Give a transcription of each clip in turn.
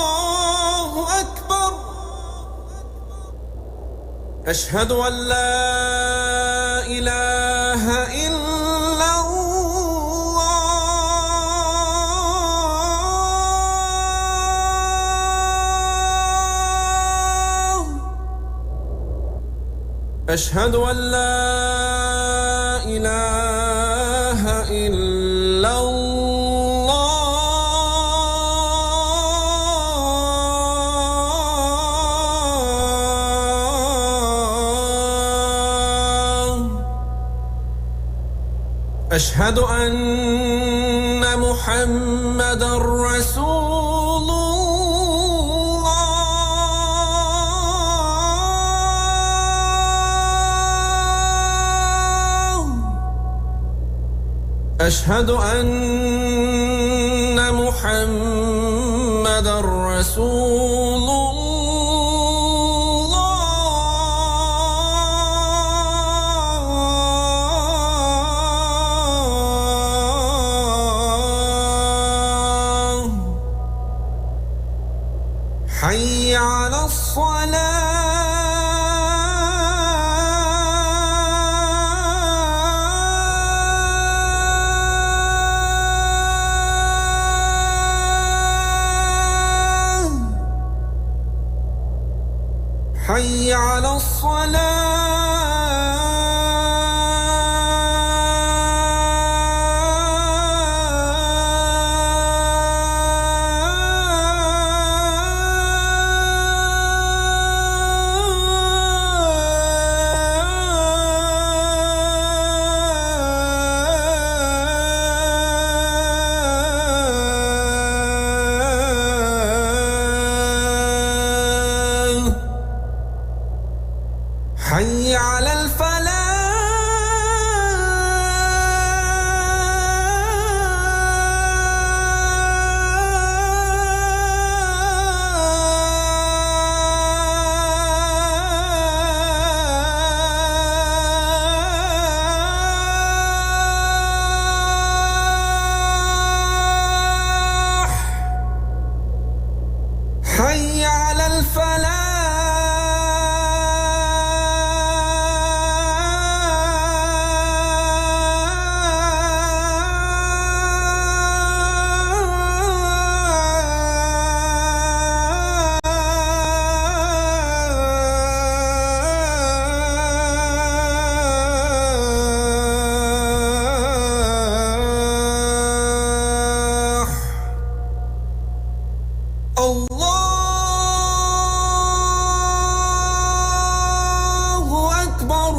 الله أكبر أشهد أن لا إله إلا الله أشهد أن لا إله إلا الله أشهد أن محمدًا رسول الله أشهد أن محمدًا رسول الله حي على الصلاة حي على الصلاة حي على الفلاح حي على الفلاح الله أكبر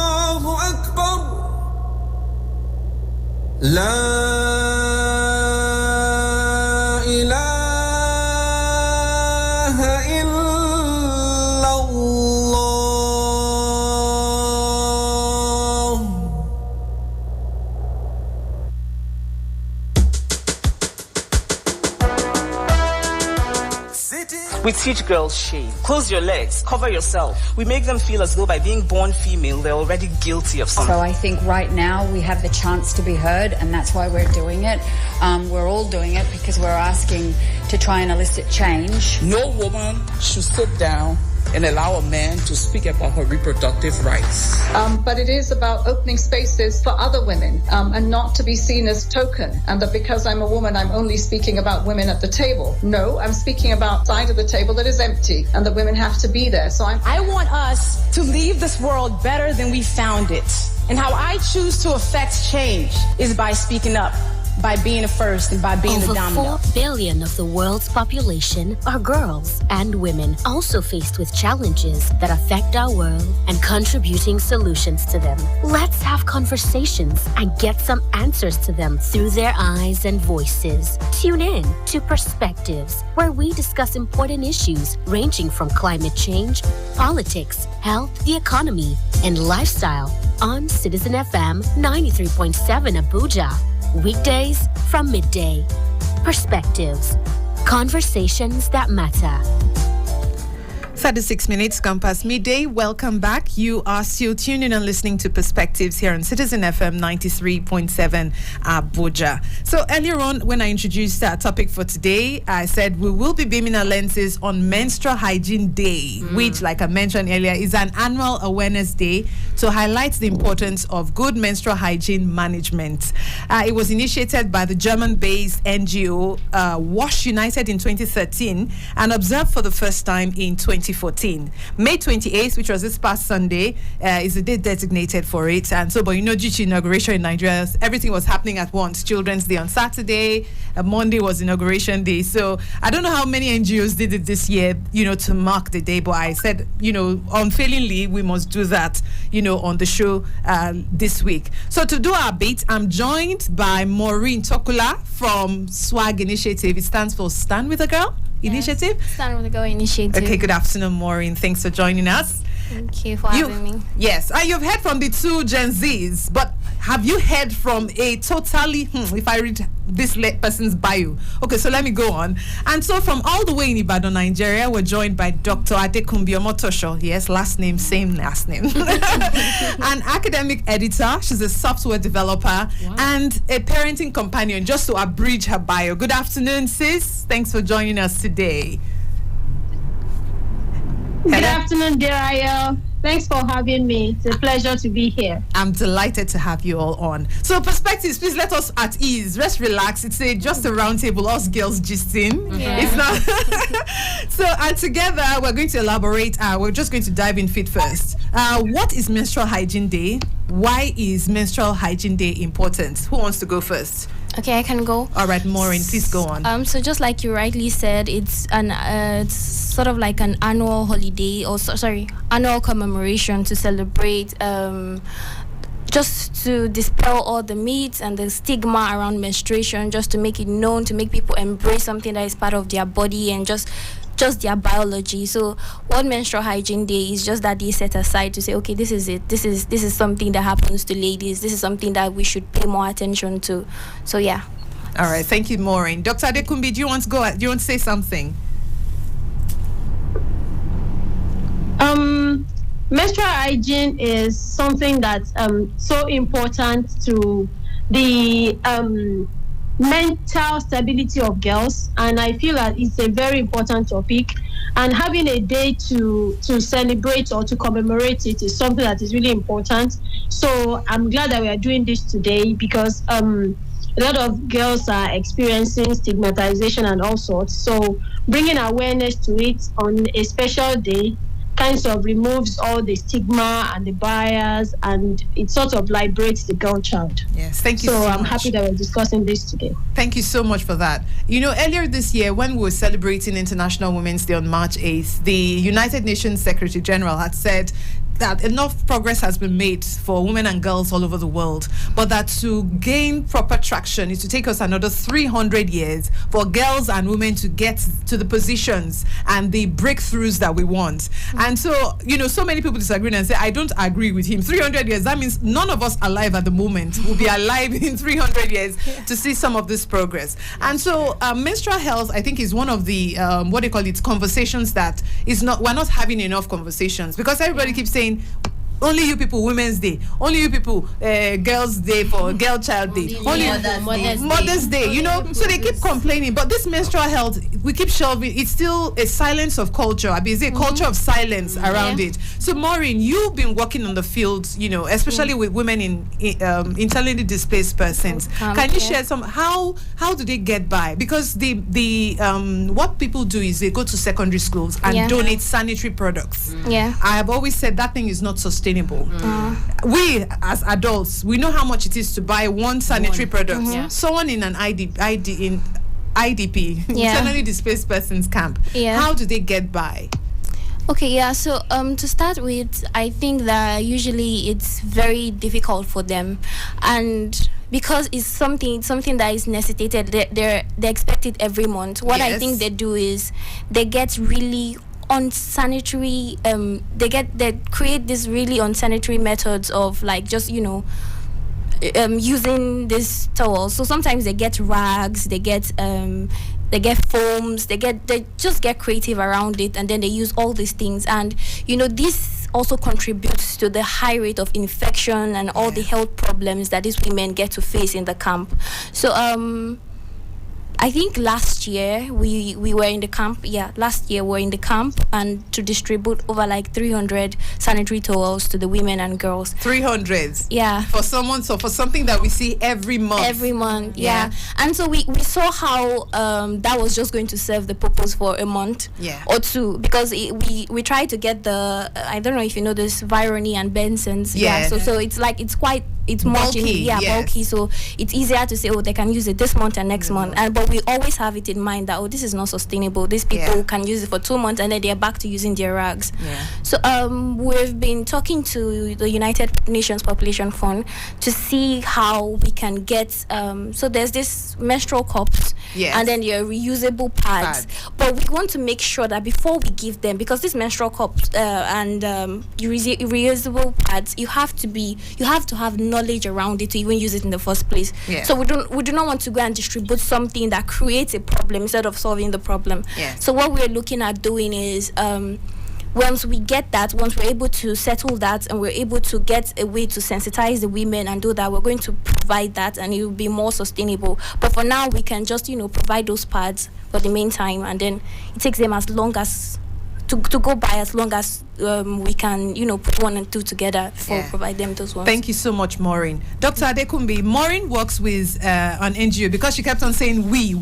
الله أكبر لا إله إلا الله We teach girls shame. Close your legs, cover yourself. We make them feel as though by being born female, they're already guilty of something. So I think right now we have the chance to be heard, and that's why we're doing it. We're all doing it because we're asking to try and elicit change. No woman should sit down and allow a man to speak about her reproductive rights. But it is about opening spaces for other women and not to be seen as token, and that because I'm a woman, I'm only speaking about women at the table. No, I'm speaking about side of the table that is empty and that women have to be there. So I want us to leave this world better than we found it. And how I choose to affect change is by speaking up, by being the first, and by being the dominant. Over 4 billion of the world's population are girls and women, also faced with challenges that affect our world and contributing solutions to them. Let's have conversations and get some answers to them through their eyes and voices. Tune in to Perspectives, where we discuss important issues ranging from climate change, politics, health, the economy, and lifestyle on Citizen FM 93.7 Abuja. Weekdays from midday. perspectives, conversations that matter. 36 minutes gone past midday. Welcome back. You are still tuning and listening to Perspectives here on Citizen FM 93.7 Abuja. So earlier on, when I introduced our topic for today, I said we will be beaming our lenses on Menstrual Hygiene Day, which, like I mentioned earlier, is an annual awareness day to highlight the importance of good menstrual hygiene management. It was initiated by the German-based NGO Wash United in 2013 and observed for the first time in 2014. May 28th, which was this past Sunday, is the date designated for it. And so, but due to inauguration in Nigeria, everything was happening at once. Children's Day on Saturday, Monday was Inauguration Day. So I don't know how many NGOs did it this year, to mark the day. But I said, unfailingly, we must do that, on the show this week. So to do our bit, I'm joined by Maureen Tokula from SWAG Initiative. It stands for Stand With a Girl Initiative. Stand With a Girl Initiative. Okay, good afternoon, Maureen. Thanks for joining us. Thank you for having me. Yes, you've heard from the two Gen Zs, but have you heard from a totally, if I read this person's bio. Okay, so let me go on. And so from all the way in Ibadan, Nigeria, we're joined by Dr. Rayo Omotoso. Yes, last name, same last name. An academic editor. She's a software developer and a parenting companion, just to abridge her bio. Good afternoon, sis. Thanks for joining us today. Good afternoon, dear Rayo. Thanks for having me. It's a pleasure to be here. I'm delighted to have you all on. So, Perspectives, please let us at ease. Let's relax. It's just a round table, us girls gisting. Yeah. It's not. So, together, we're going to elaborate. We're just going to dive in feet first. What is Menstrual Hygiene Day? Why is Menstrual Hygiene Day important? Who wants to go first? Okay, I can go. All right, Maureen, please go on. So just like you rightly said, it's it's sort of like an annual holiday, or annual commemoration to celebrate, just to dispel all the myths and the stigma around menstruation, just to make it known, to make people embrace something that is part of their body and just their biology. So what Menstrual Hygiene Day is just that day set aside to say, okay, this is it. This is something that happens to ladies. This is something that we should pay more attention to. So yeah. All right, thank you, Maureen. Dr. Adekunbi, do you want to go? Do you want to say something? Menstrual hygiene is something that's so important to the mental stability of girls, and I feel that it's a very important topic, and having a day to celebrate or to commemorate it is something that is really important. So I'm glad that we are doing this today, because a lot of girls are experiencing stigmatization and all sorts, so bringing awareness to it on a special day kind of removes all the stigma and the bias, and it sort of liberates the girl child. Yes, thank you so much. So I'm happy that we're discussing this today. Thank you so much for that. Earlier this year, when we were celebrating International Women's Day on March 8th, the United Nations Secretary General had said that enough progress has been made for women and girls all over the world, but that to gain proper traction is to take us another 300 years for girls and women to get to the positions and the breakthroughs that we want. And so, so many people disagree and say, I don't agree with him. 300 years, that means none of us alive at the moment will be alive in 300 years to see some of this progress. And so menstrual health, I think, is one of the, conversations that we're not having enough conversations, because everybody keeps saying, only you people Women's Day, only you people Girls Day for Girl Child Day, only Mother's Day, so they keep complaining. But this menstrual health, we keep shelving. It's still a silence of culture. I mean, it's a culture of silence around it. So Maureen, you've been working on the field, especially with women in internally displaced persons. Can you share some, how do they get by? Because the what people do is they go to secondary schools and donate sanitary products. I have always said that thing is not sustainable. We as adults, we know how much it is to buy one sanitary product. Someone in an IDP, internally displaced persons camp, how do they get by? Okay, so to start with, I think that usually it's very difficult for them, and because it's something that is necessitated, they expect it every month. What I think they do is they get really unsanitary, they create these really unsanitary methods of, like, just using these towels. So sometimes they get rags, they get foams, they just get creative around it, and then they use all these things. And this also contributes to the high rate of infection and all the health problems that these women get to face in the camp. So I think last year we were in the camp. Yeah, last year we were in the camp and to distribute over like 300 sanitary towels to the women and girls. 300. Yeah. For something that we see every month. Every month, yeah. And so we saw how that was just going to serve the purpose for a month or two, because we tried to get the I don't know if you know this Virony and Benson's. Yeah. So it's like it's bulky, bulky. So it's easier to say, they can use it this month and next month. But we always have it in mind that this is not sustainable. These people can use it for 2 months and then they're back to using their rags. Yeah. So we've been talking to the United Nations Population Fund to see how we can get. So there's this menstrual cups, and then your reusable pads. But we want to make sure that before we give them, because these menstrual cups and reusable pads, you have to have knowledge around it to even use it in the first place. So we do not want to go and distribute something that creates a problem instead of solving the problem. So what we're looking at doing is once we get that, once we're able to settle that and we're able to get a way to sensitize the women and do that, we're going to provide that and it will be more sustainable. But for now, we can just provide those pads for the meantime, and then it takes them as long as to go by as long as we can, put 1 and 2 together before we provide them those ones. Thank you so much, Maureen. Dr. Adekumbi, Maureen works with an NGO because she kept on saying we.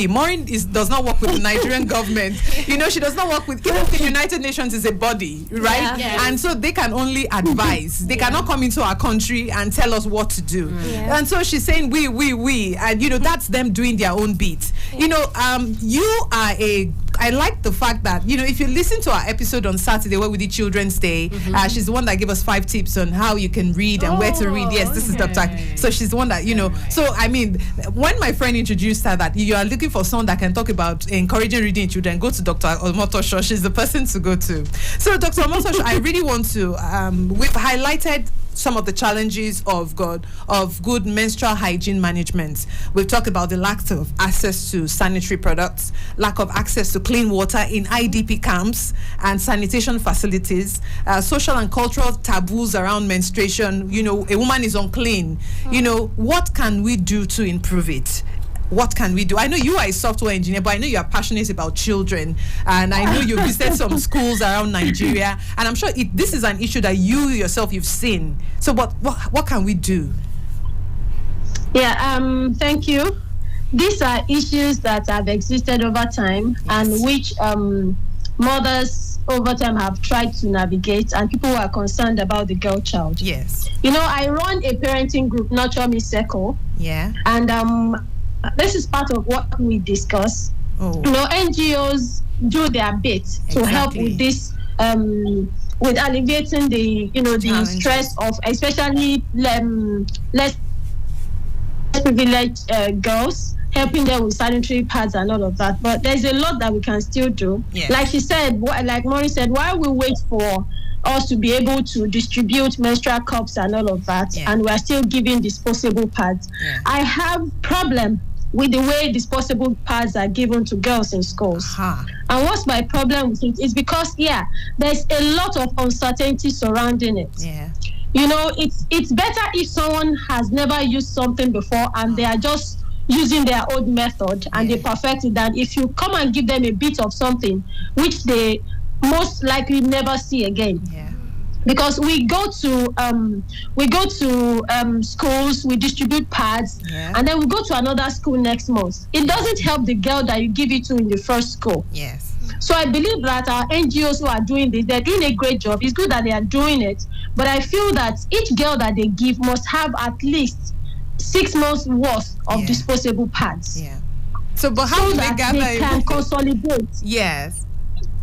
Maureen does not work with the Nigerian government. She does not work with, even the United Nations is a body, right? And so they can only advise. They cannot come into our country and tell us what to do. And so she's saying we. And, that's them doing their own bit. You are I like the fact that, if you listen to our episode on Saturday where we did Children's Day, she's the one that gave us 5 tips on how you can read and where to read. Yes, this is Dr. So she's the one that, so I mean, when my friend introduced her that you are looking for someone that can talk about encouraging reading children, go to Dr. Omotoso. She's the person to go to. So Dr. Omotoso, I really want to, we've highlighted some of the challenges of good menstrual hygiene management. We've talked about the lack of access to sanitary products, lack of access to clean water in IDP camps and sanitation facilities, social and cultural taboos around menstruation. A woman is unclean. What can we do to improve it? What can we do? I know you are a software engineer, but I know you are passionate about children, and I know you visited some schools around Nigeria, and I'm sure this is an issue that you yourself you've seen. So what can we do? Thank you. These are issues that have existed over time, and which mothers over time have tried to navigate, and people who are concerned about the girl child. Yes. I run a parenting group, Nurture Me Circle. Yeah. And this is part of what we discuss. NGOs do their bit to help with this, with alleviating the stress of especially less privileged girls, helping them with sanitary pads and all of that. But there's a lot that we can still do. Like she said, like Maureen said, while we wait for us to be able to distribute menstrual cups and all of that, and we are still giving disposable pads, I have problem with the way disposable pads are given to girls in schools. And what's my problem with it is because, there's a lot of uncertainty surrounding it. It's better if someone has never used something before and they are just using their old method and they perfect it, than if you come and give them a bit of something which they most likely never see again. Because we go to schools, we distribute pads, and then we go to another school next month. It doesn't help the girl that you give it to in the first school. So I believe that our NGOs who are doing this, they're doing a great job. It's good that they are doing it, but I feel that each girl that they give must have at least 6 months worth of disposable pads. So, but how do they gather? They can consolidate.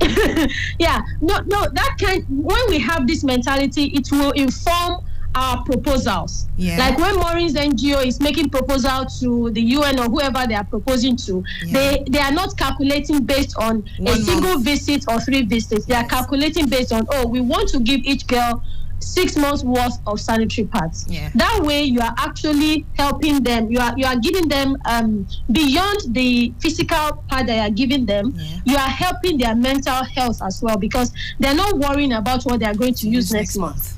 That can, when we have this mentality, it will inform our proposals. Like when Maureen's NGO is making proposal to the UN or whoever they are proposing to, they are not calculating based on a single visit or 3 visits. They are calculating based on, we want to give each girl 6 months worth of sanitary pads. Yeah. That way, you are actually helping them. You are giving them beyond the physical pad that you are giving them. Yeah. You are helping their mental health as well, because they're not worrying about what they are going to use next month.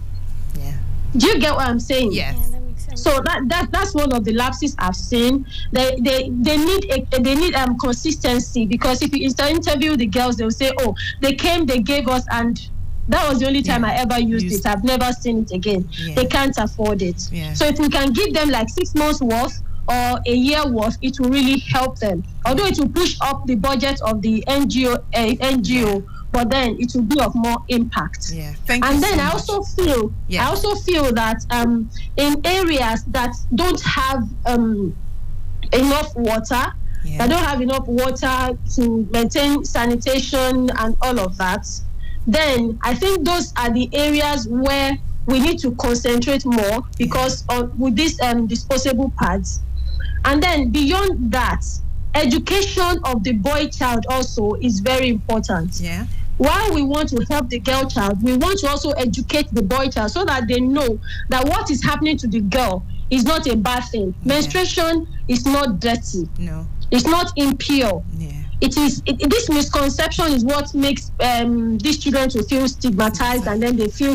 Yeah. Do you get what I'm saying? Yes. Yeah, that makes sense. So that's one of the lapses I've seen. They need consistency, because if you interview the girls, they'll say, oh, they came, they gave us, and that was the only time I ever used it. I've never seen it again. Yeah. They can't afford it. Yeah. So if we can give them like 6 months worth or a year worth, it will really help them. Although it will push up the budget of the NGO, but then it will be of more impact. Yeah. Thank you. And then so I much. I also feel that in areas that don't have enough water, that don't have enough water to maintain sanitation and all of that, then I think those are the areas where we need to concentrate more, because with these disposable pads. And then beyond that, education of the boy child also is very important. Yeah. While we want to help the girl child, we want to also educate the boy child so that they know that what is happening to the girl is not a bad thing. Yeah. Menstruation is not dirty. No. It's not impure. Yeah. This misconception is what makes these children to feel stigmatized, and then they feel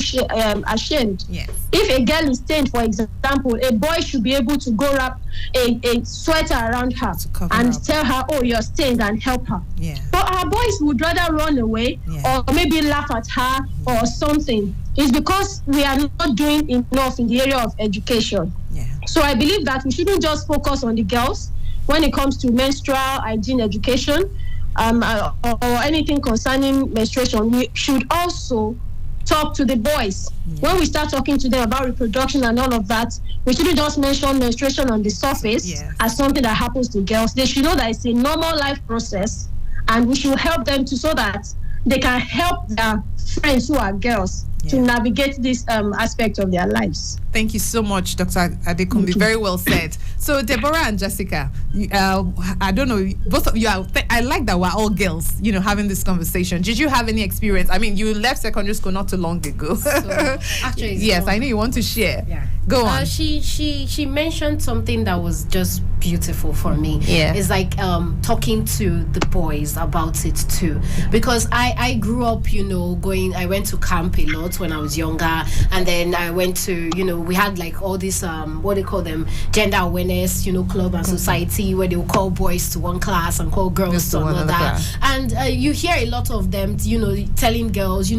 ashamed. Yes. If a girl is stained, for example, a boy should be able to go wrap a sweater around her and tell her, oh, you're stained, and help her. Yeah. But our boys would rather run away or maybe laugh at her or something. It's because we are not doing enough in the area of education. Yeah. So I believe that we shouldn't just focus on the girls when it comes to menstrual hygiene education or anything concerning menstruation. We should also talk to the boys. When we start talking to them about reproduction and all of that, we shouldn't just mention menstruation on the surface as something that happens to girls. They should know that it's a normal life process, and we should help them so that they can help their friends who are girls to navigate this aspect of their lives. Thank you so much, Dr. Adekumbi. Very well said. So, Deborah and Jessica, I don't know, both of you, I like that we're all girls, having this conversation. Did you have any experience? I mean, you left secondary school not too long ago. So, actually, yes, I know you want to share. Yeah. Go on. She mentioned something that was just beautiful for me. Yeah. It's like talking to the boys about it too. Because I grew up, I went to camp a lot when I was younger, and then I went to, we had like all this what they call them, gender awareness, club and society, where they will call boys to one class and call girls to another. And you hear a lot of them, telling girls,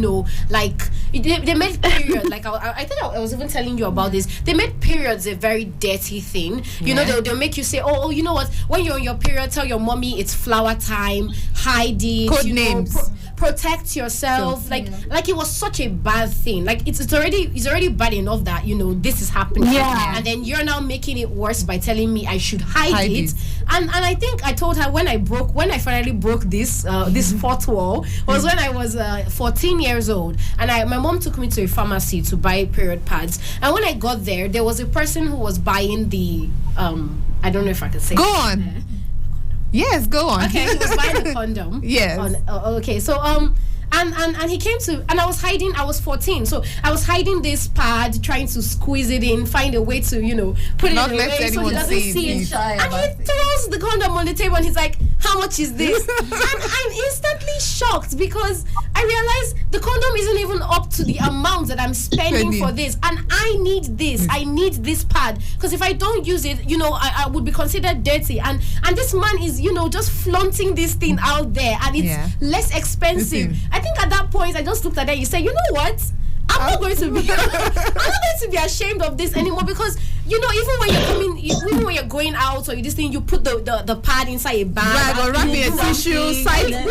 like they made period. Like I think I was even telling you about this. They made periods a very dirty thing. They'll make you say, oh, you know what? When you're on your period, tell your mommy it's flower time. Hide it. Code names. Protect yourself. Like it was such a bad thing. Like it's already bad enough that this is happening. Yeah. And then you're now making it worse by telling me I should hide it. And I think I told her when I finally broke this fourth wall was when I was 14 years old, and my mom took me to a pharmacy to buy period pads. And when I got there was a person who was buying the I don't know if I can say. Go on. Yes, go on. Okay, he was buying the condom. Yes. Okay, so and he came to, and I was 14, so I was hiding this pad, trying to squeeze it in, find a way to put Not it let away so he doesn't see it. And he throws the condom on the table, and he's like, how much is this? And I'm instantly shocked, because I realized the condom isn't even up to the amount that I'm spending for this, and I need this. I need this pad, because if I don't use it, I would be considered dirty, and this man is just flaunting this thing out there, and it's less expensive. I think at that point I just looked at that. You say, you know what? I'm not going to be ashamed of this anymore, because even when you're going out or this thing, you put the pad inside a bag, or wrap it in tissue, side in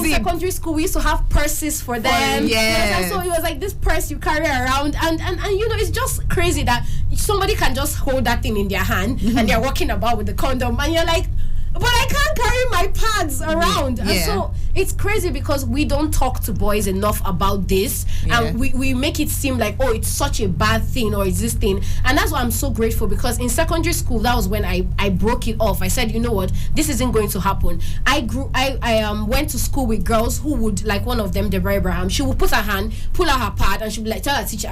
zip. Secondary school, we used to have purses for them. Yes. And so it was like this purse you carry around, and it's just crazy that somebody can just hold that thing in their hand and they're walking about with the condom, and you're like, but I can't carry my pads around. Yeah. So it's crazy because we don't talk to boys enough about this, and we make it seem like, oh, it's such a bad thing or it's this thing. And that's why I'm so grateful, because in secondary school, that was when I broke it off. I said, you know what, this isn't going to happen. I went to school with girls who would, like one of them, Deborah Abraham, she would put her hand, pull out her pad, and she'd be like, tell her teacher,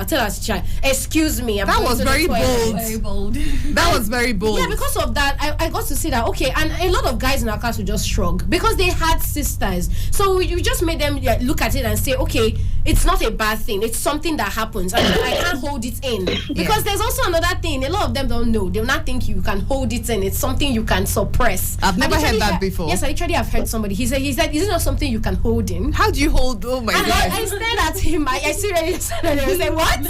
excuse me. That was very bold. Very bold. That was very bold. Yeah, because of that, I got to see that, okay, and a lot of guys in our class would just shrug because they had sisters. So you just made them look at it and say, okay, it's not a bad thing. It's something that happens. And I can't hold it in. Because there's also another thing. A lot of them don't know. They'll not think you can hold it in. It's something you can suppress. I've never heard that before. Yes, I literally have heard somebody. He said, is it not something you can hold in? How do you hold? Oh my God. I stared at him. I seriously said, I said, what?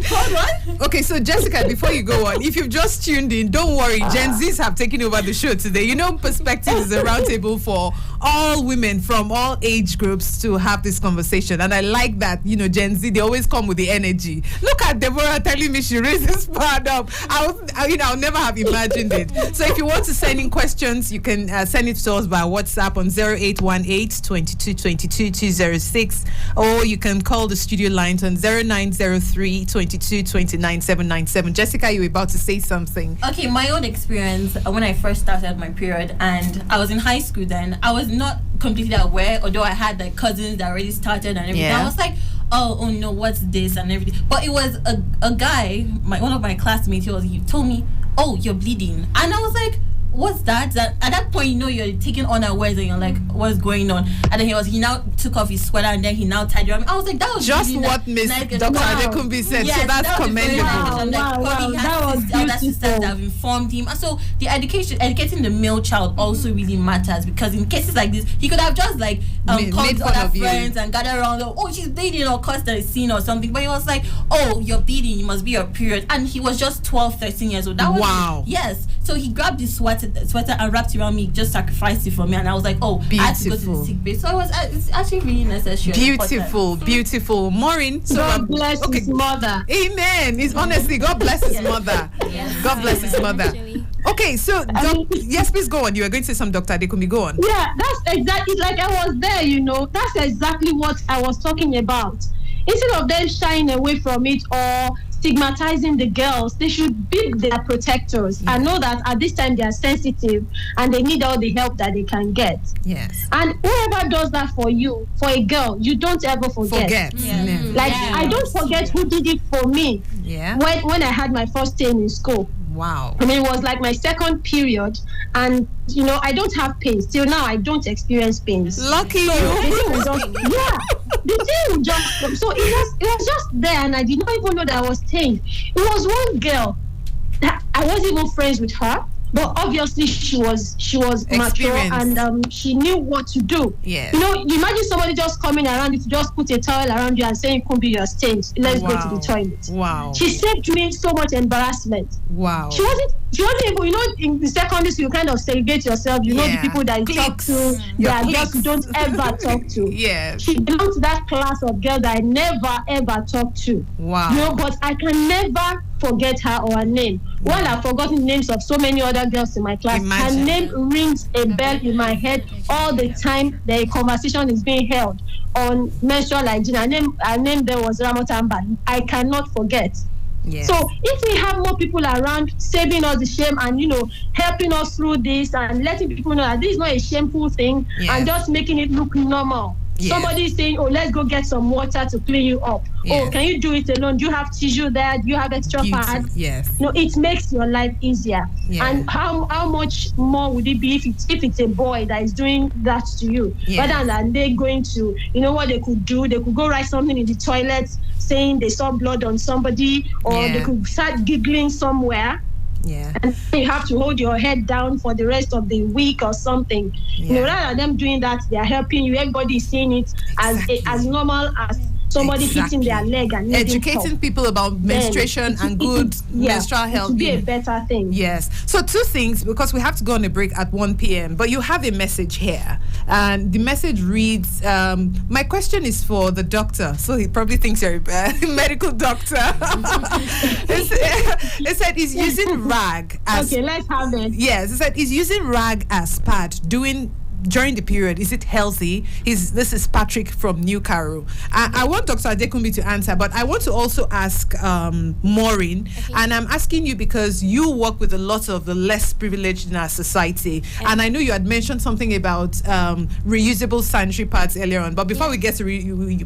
Hold on. Okay, so Jessica, before you go on, if you've just tuned in, don't worry. Gen Zs have taken over the show today. You know, Perspective is a roundtable for all women from all age groups to have this conversation. And I like that, you know, Gen Z, they always come with the energy. Look at Deborah telling me she raised this part up. I'll never have imagined it. So if you want to send in questions, you can send it to us by WhatsApp on 0818-2222-206, or you can call the studio lines on 0903-2229-797. Jessica, you were about to say something. Okay, my own experience when I first started my period, and I was in high school then, I was not completely aware, although I had like cousins that already started and everything. I was like, oh no, what's this and everything. But it was a guy, one of my classmates, he told me, oh, you're bleeding. And I was like, what's that? At that point, you know, you're taking unawares and you're like, what's going on? And then he now took off his sweater and then he now tied it around. I was like, that was just really what Miss Dr. Adekunbi said. Yes, so that's commendable. I'm like, probably has other sisters that have informed him. And so the educating the male child also really matters, because in cases like this, he could have just like called other friends and gathered around, oh, she's bleeding, or caused a scene or something. But he was like, oh, you're bleeding, you must be your period. And he was just 12, 13 years old. That was yes. So he grabbed his sweater and wrapped around me, just sacrificed it for me, and I was like, oh, beautiful. I had to go to the sick bay. So it's actually really necessary. Beautiful. Maureen, so God bless his mother. Amen. It's honestly, God bless his mother. Yes. God bless his mother. Actually. Okay, so yes, please go on. You were going to say some, Dr. Adekunbi. Go on. Yeah, that's exactly, like I was there, you know. That's exactly what I was talking about. Instead of them shying away from it or stigmatizing the girls, they should be their protectors and know that at this time they are sensitive and they need all the help that they can get. Yes. And whoever does that for you, for a girl, you don't ever forget. Like I don't forget who did it for me. Yeah. When I had my first day in school. Wow. I mean, it was like my second period, and you know, I don't have pains. Till now, I don't experience pains. Lucky you. The thing was just, so it was just there, and I did not even know that I was stained. It was one girl that I wasn't even friends with her, but obviously she was mature and she knew what to do. Yes. You know, you imagine somebody just coming around you to just put a towel around you and saying, "Kumbi, you're stained. Let's go to the toilet." Wow. She saved me so much embarrassment. Wow. She wasn't able, you know, in the secondary school, you kind of segregate yourself. You know the people that you talk to, that girls you don't ever talk to. Yeah. She belonged to that class of girls that I never ever talked to. Wow. You know, but I can never forget her or her name. While I've forgotten the names of so many other girls in my class, her name rings a bell in my head all the time. The conversation is being held on menstrual hygiene. Her name there was Ramotamba. I cannot forget. Yes. So if we have more people around saving us the shame and, you know, helping us through this and letting people know that this is not a shameful thing and just making it look normal. Yes. Somebody is saying, oh, let's go get some water to clean you up. Yes. Oh, can you do it alone? Do you have tissue there? Do you have extra pads? Yes. No, it makes your life easier. Yes. And how much more would it be if it's a boy that is doing that to you? Yes. Rather than they going to, you know what they could do? They could go write something in the toilet saying they saw blood on somebody, or they could start giggling somewhere. Yeah. And you have to hold your head down for the rest of the week or something. You know, rather than them doing that, they are helping you. Everybody is seeing it as normal as somebody hitting their leg and educating people about menstruation and good menstrual health. It would be a better thing. Yes. So 2 things, because we have to go on a break at 1 p.m. But you have a message here, and the message reads, "My question is for the doctor." So he probably thinks you're a medical doctor. It said he's using rag as. Okay, let's have it. Yes, it said he's using rag as pad during the period. Is it healthy? This is Patrick from New Cairo. I want Dr. Adekunbi to answer, but I want to also ask Maureen, and I'm asking you because you work with a lot of the less privileged in our society, and I know you had mentioned something about reusable sanitary pads earlier on, but before we get to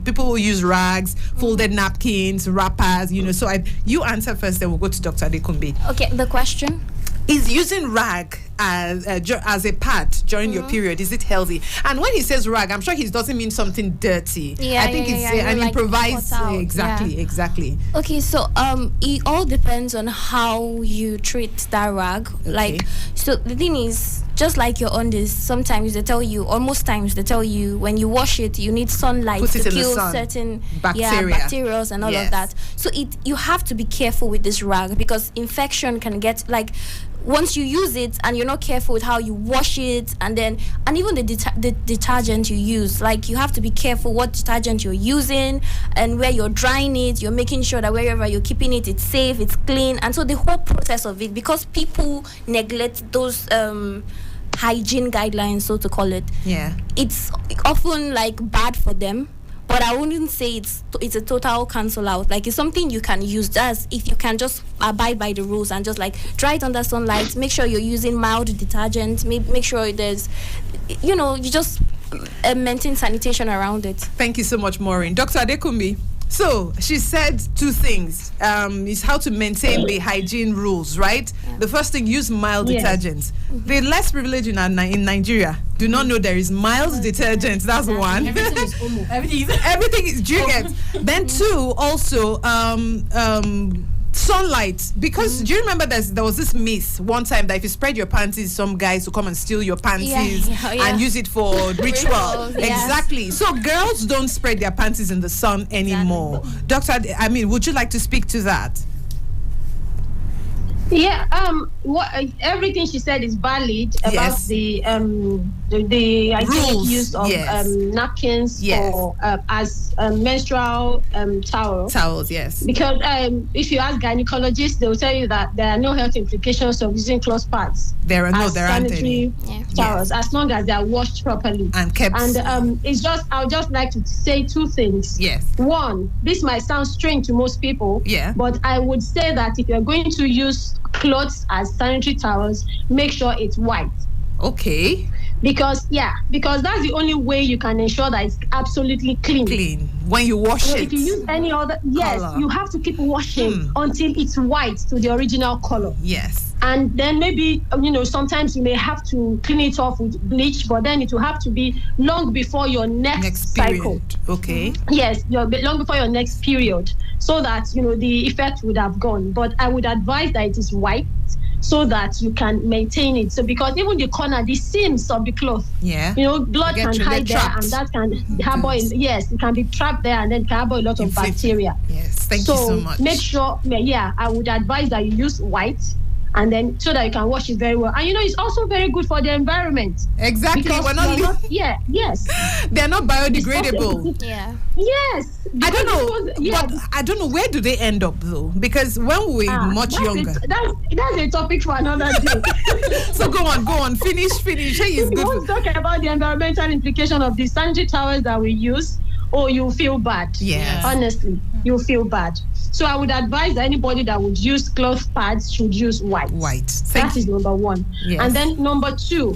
people will use rags, folded napkins, wrappers, so you answer first, then we'll go to Dr. Adekunbi. Okay, the question is using rag as a pad during your period, is it healthy? And when he says rag, I'm sure he doesn't mean something dirty. I think it's an improvised. Exactly. Okay, so it all depends on how you treat that rag. Okay. So the thing is, just like your undies, sometimes they tell you, or most times they tell you, when you wash it, you need sunlight to kill certain bacteria and all of that. So you have to be careful with this rag, because infection can get once you use it and you're not careful with how you wash it, and even the detergent you use, you have to be careful what detergent you're using and where you're drying it. You're making sure that wherever you're keeping it, it's safe, it's clean. And so the whole process of it, because people neglect those hygiene guidelines, so to call it, it's often bad for them. But I wouldn't say it's a total cancel out. It's something you can use, just if you can just abide by the rules and just dry it under sunlight. Make sure you're using mild detergent. Make sure there's, you just maintain sanitation around it. Thank you so much, Maureen. Dr. Adekunbi. So she said 2 things. Is how to maintain the hygiene rules, right? Yeah. The first thing, use mild detergents. The less privileged in Nigeria do not know there is mild detergents. That's one. Everything is Omo. Everything is. Do you get? Then 2, also sunlight, because do you remember there was this myth one time that if you spread your panties, some guys will come and steal your panties and use it for ritual. Exactly. So girls don't spread their panties in the sun anymore. Doctor, would you like to speak to that? Yeah, everything she said is valid about the hygienic use of napkins or as menstrual towels. Yes, because if you ask gynecologists, they will tell you that there are no health implications of using cloth pads. There aren't any towels as long as they are washed properly and kept. And I would just like to say 2 things. Yes. One, this might sound strange to most people. Yeah. But I would say that if you're going to use clothes as sanitary towels, make sure it's white. Okay. Because that's the only way you can ensure that it's absolutely clean when you wash it. If you use any other color, you have to keep washing until it's white to the original color. Yes. And then maybe sometimes you may have to clean it off with bleach, but then it will have to be long before your next cycle. Okay. Yes, long before your next period, so that the effect would have gone. But I would advise that it is white, so that you can maintain it. So because even the corner, the seams of the cloth, blood can hide there, and that can harbor. Yes, it can be trapped there, and then can harbor a lot of bacteria. Yes, thank you so much. Make sure, I would advise that you use white, and then so that you can wash it very well. And it's also very good for the environment. Exactly. Because we're not. Yes. They're not biodegradable. Yes. I don't know. But I don't know, where do they end up though? Because when we were much younger. That's a topic for another day. So go on. Finish. If you want to talk about the environmental implication of the sanitary towels that we use, you'll feel bad. Yes. Honestly, you'll feel bad. So I would advise that anybody that would use cloth pads should use white. That is number 1. Yes. And then number 2,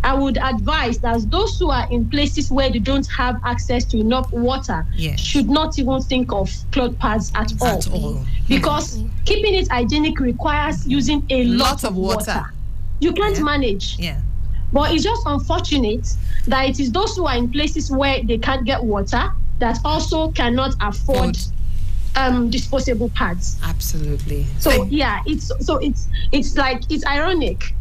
I would advise that those who are in places where they don't have access to enough water should not even think of cloth pads at all. Because keeping it hygienic requires using a lot of water. You can't manage. Yeah. But it's just unfortunate that it is those who are in places where they can't get water that also cannot afford disposable pads. Absolutely. So it's ironic,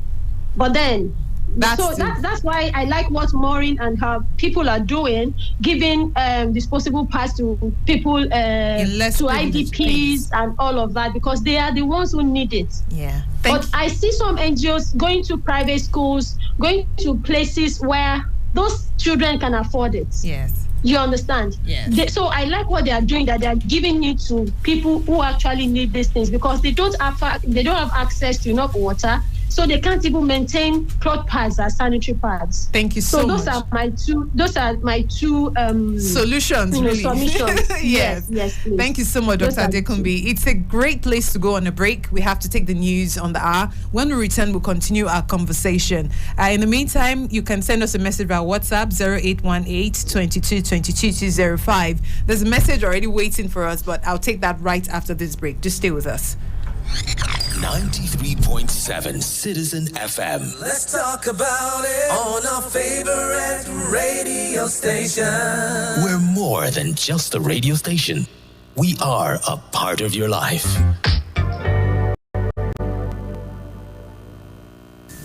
but then That's why I like what Maureen and her people are doing, giving disposable pads to people, to IDPs and all of that, because they are the ones who need it. Yeah. But I see some NGOs going to private schools, going to places where those children can afford it. Yes. You understand? Yes. So I like what they are doing, that they are giving it to people who actually need these things, because they don't have access to enough water, so they can't even maintain cloth pads as sanitary pads. Thank you so much. Those are my two solutions, really. Submissions. Yes, please. Thank you so much, Dr. Adekunbi. It's a great place to go on a break. We have to take the news on the hour. When we return, we'll continue our conversation. In the meantime, you can send us a message via WhatsApp 0818-2222-205. There's a message already waiting for us, but I'll take that right after this break. Just stay with us. 93.7 Citizen FM. Let's talk about it on our favorite radio station. We're more than just a radio station. We are a part of your life.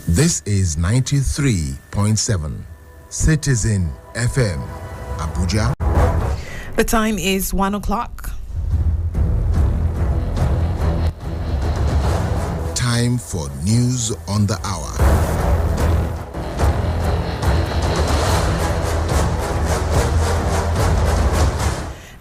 This is 93.7 Citizen FM, Abuja. The time is 1 o'clock. Time for news on the hour.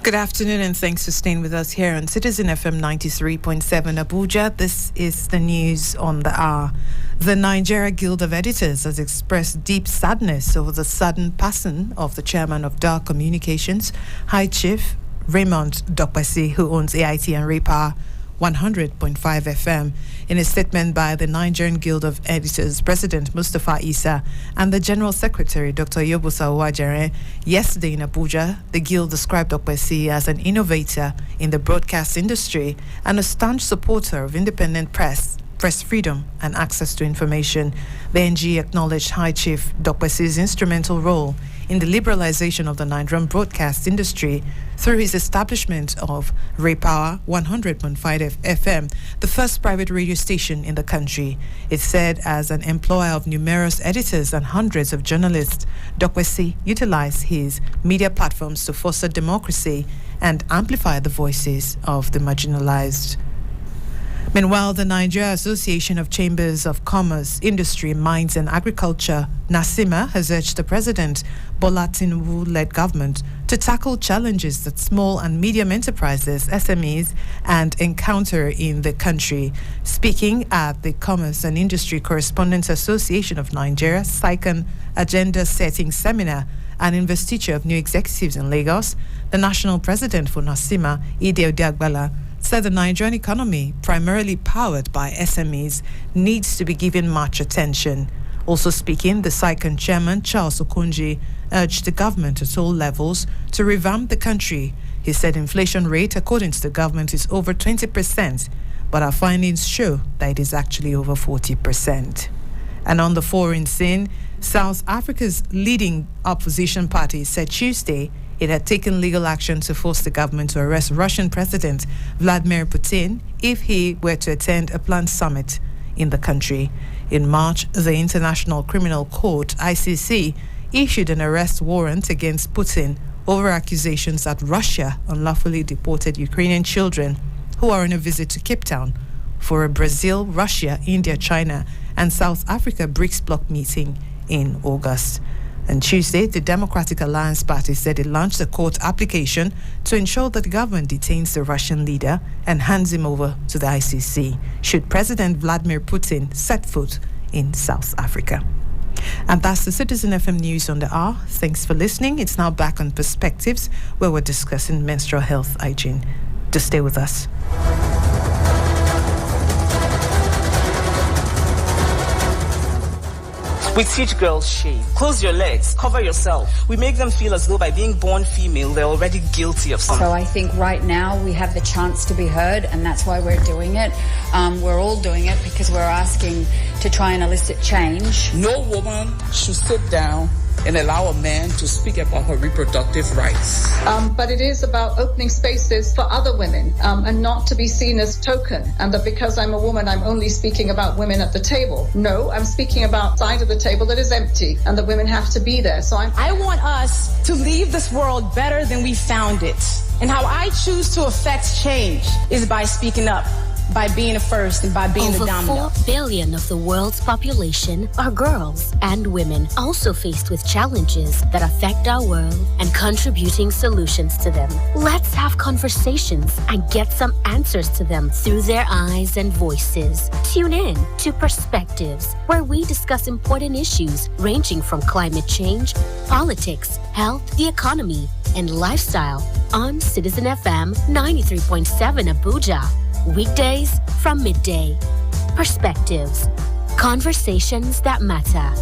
Good afternoon and thanks for staying with us here on Citizen FM 93.7 Abuja. This is the news on the hour. The Nigeria Guild of Editors has expressed deep sadness over the sudden passing of the chairman of Dar Communications, High Chief Raymond Dokpesi, who owns AIT and Rayo 100.5 FM. In a statement by the Nigerian Guild of Editors, President Mustafa Isa and the General Secretary, Dr. Yobusa Owajere, yesterday in Abuja, the Guild described Dokpesi as an innovator in the broadcast industry and a staunch supporter of independent press freedom and access to information. The NG acknowledged High Chief Dokpesi's instrumental role in the liberalization of the Nigerian broadcast industry through his establishment of Rayo 100.5 FM, the first private radio station in the country. It said as an employer of numerous editors and hundreds of journalists, Dokpesi utilized his media platforms to foster democracy and amplify the voices of the marginalized. Meanwhile, the Nigeria Association of Chambers of Commerce, Industry, Mines and Agriculture, NASIMA, has urged the President Bola Tinubu-led government to tackle challenges that small and medium enterprises, SMEs, and encounter in the country. Speaking at the Commerce and Industry Correspondents Association of Nigeria, SICON Agenda Setting Seminar and Investiture of New Executives in Lagos, the National President for NASIMA, Ide Odiagbala, said the Nigerian economy, primarily powered by SMEs, needs to be given much attention. Also speaking, the SICON chairman, Charles Okonji, urged the government at all levels to revamp the country. He said inflation rate, according to the government, is over 20%, but our findings show that it is actually over 40%. And on the foreign scene, South Africa's leading opposition party said Tuesday it had taken legal action to force the government to arrest Russian President Vladimir Putin if he were to attend a planned summit in the country. In March, the International Criminal Court, ICC, issued an arrest warrant against Putin over accusations that Russia unlawfully deported Ukrainian children who are on a visit to Cape Town for a Brazil, Russia, India, China, and South Africa BRICS bloc meeting in August. And Tuesday, the Democratic Alliance Party said it launched a court application to ensure that the government detains the Russian leader and hands him over to the ICC should President Vladimir Putin set foot in South Africa. And that's the Citizen FM News on the hour. Thanks for listening. It's now back on Perspectives, where we're discussing menstrual health hygiene. Just stay with us. We teach girls shame. Close your legs, cover yourself. We make them feel as though by being born female, they're already guilty of something. So I think right now we have the chance to be heard, and that's why we're doing it. We're all doing it because we're asking to try and elicit change. No woman should sit down and allow a man to speak about her reproductive rights. But it is about opening spaces for other women and not to be seen as token, and that because I'm a woman, I'm only speaking about women at the table. No, I'm speaking about side of the table that is empty and that women have to be there. So I want us to leave this world better than we found it. And how I choose to affect change is by speaking up, by being the first, and by being the dominant. Over 4 billion of the world's population are girls and women, also faced with challenges that affect our world and contributing solutions to them. Let's have conversations and get some answers to them through their eyes and voices. Tune in to Perspectives, where we discuss important issues ranging from climate change, politics, health, the economy, and lifestyle on Citizen FM 93.7 Abuja. Weekdays from midday. Perspectives. Conversations that matter.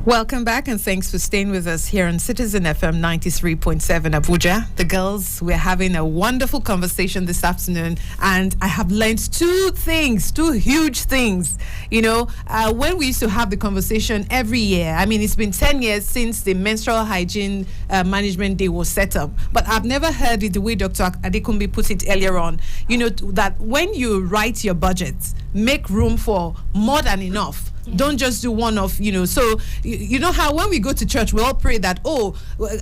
Welcome back and thanks for staying with us here on Citizen FM 93.7 Abuja. The girls, we're having a wonderful conversation this afternoon and I have learned two huge things. You know, when we used to have the conversation every year, I mean, it's been 10 years since the Menstrual Hygiene Management Day was set up, but I've never heard it the way Dr. Adekunbi put it earlier on, you know, that when you write your budget, make room for more than enough. Don't just do one of, you know. So, you know how when we go to church, we all pray that, oh,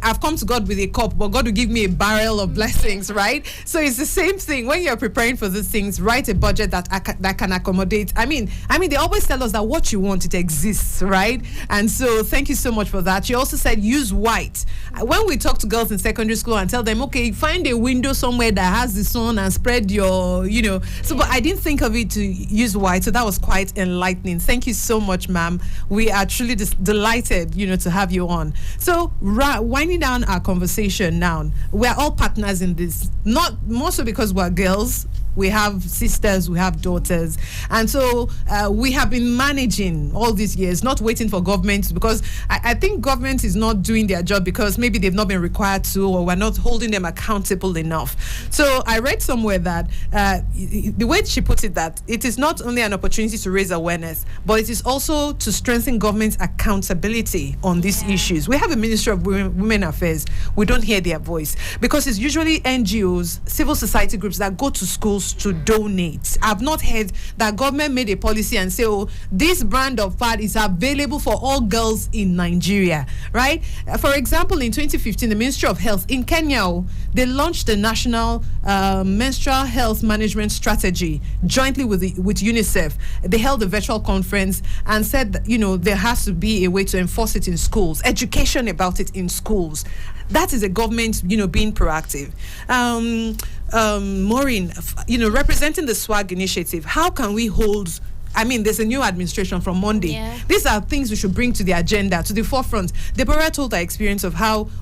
I've come to God with a cup, but God will give me a barrel of blessings, right? So it's the same thing. When you're preparing for these things, write a budget that can accommodate. I mean, they always tell us that what you want, it exists, right? And so thank you so much for that. She also said use white. When we talk to girls in secondary school and tell them, okay, find a window somewhere that has the sun and spread your, you know. So, but I didn't think of it to use white. So that was quite enlightening. Thank you so much, ma'am. We are truly delighted, you know, to have you on. So, winding down our conversation now, we're all partners in this, not more so because we're girls. We have sisters, we have daughters. And so we have been managing all these years, not waiting for government, because I think government is not doing their job because maybe they've not been required to, or we're not holding them accountable enough. So I read somewhere that the way she put it, that it is not only an opportunity to raise awareness, but it is also to strengthen government's accountability on these issues. We have a Ministry of Women Affairs. We don't hear their voice because it's usually NGOs, civil society groups that go to schools to donate. I've not heard that government made a policy and say, oh, this brand of pad is available for all girls in Nigeria, right? For example, in 2015, the Ministry of Health in Kenya, they launched the National Menstrual Health Management Strategy jointly with UNICEF. They held a virtual conference and said that, you know, there has to be a way to enforce it in schools, education about it in schools. That is a government, you know, being proactive. Maureen, you know, representing the SWAG initiative, how can we hold, I mean, there's a new administration from Monday. Yeah. These are things we should bring to the agenda, to the forefront. Deborah told her experience of